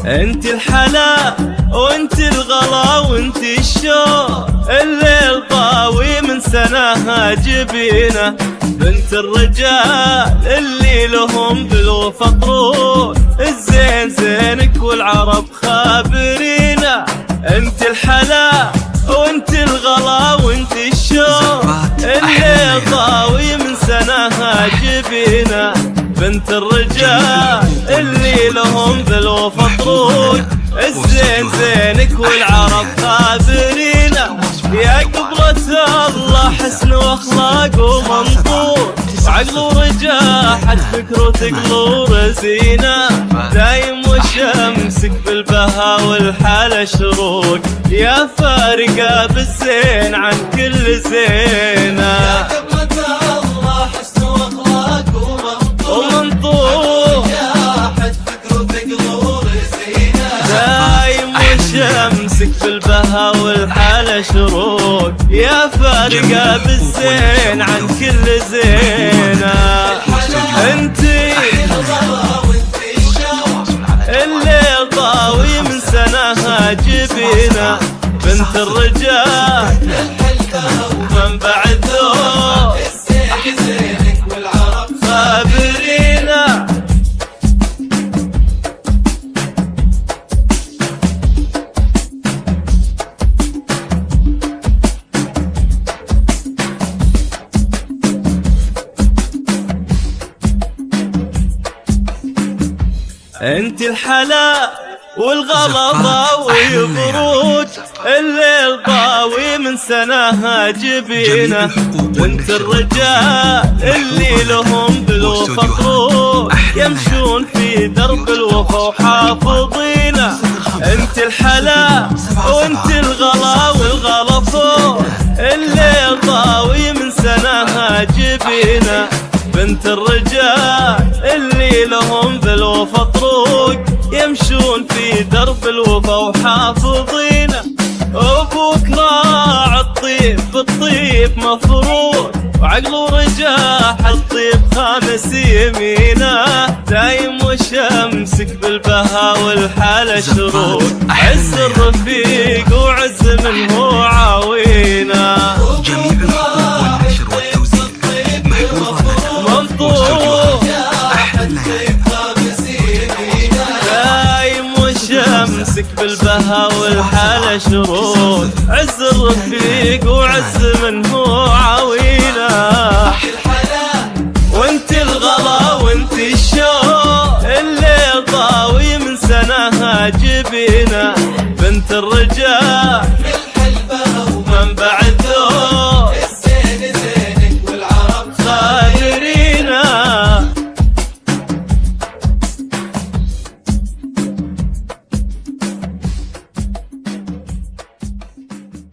انت الحلا وانت الغلا وانت الشوق، الليل طاوي من سناها جبينه، بنت الرجال اللي لهم بالوفا طرود، الزين زينك والعرب خابرينه. انت الحلا وانت الغلا وانت الشوق، الليل طاوي من سناها جبينه، بنت الرجال اللي لهم بالوفا طرود، الزين زينك والعرب خابرينه. يا قبلة الله حسن واخلاق ومنطور، وعقل ورجاحة فكر وتقل رزينه، دايم وشمسك بالبها والحالة شروق، يا فارقة بالزين عن كل زينه. يا قبلة الله حسن واخلاق ومنطور، دايم وشمسك بالبها والحالة شروق، يا فارقة بالزين عن كل زينة. انتي الليل طاوي من سناها جبينة، بنت الرجال ومنبع الذوق، زينك والعرب خابرينه. انت الحلا والغلا ضاوي بروج، الليل ضاوي من سناها جبينه، وانت الرجال اللي لهم بالوفا طرود، يمشون في درب الوفا وحافظينه. انت الحلا وانت الغلا والغلا فوق، الليل ضاوي من سناها جبينه، بنت الرجال اللي لهم بالوفا طروق، يمشون في درب الوفا وحافظينه. ابوك راع الطيب بالطيب مفروض، وعقل ورجاح الطيب خامس يمينه، دايم وشمسك بالبها والحالة شروق، عز الرفيق وعز من هو عاوينه. جميع الحقوق والنشر والتوزيع محفوظة منطور، دايم وشمسك بالبها والحالة شروق، عز الرفيق وعز من هو عاوينه. وانت الغلا وانت الشوق، الليل طاوي من سناها جبينه، بنت الرجال ومنبع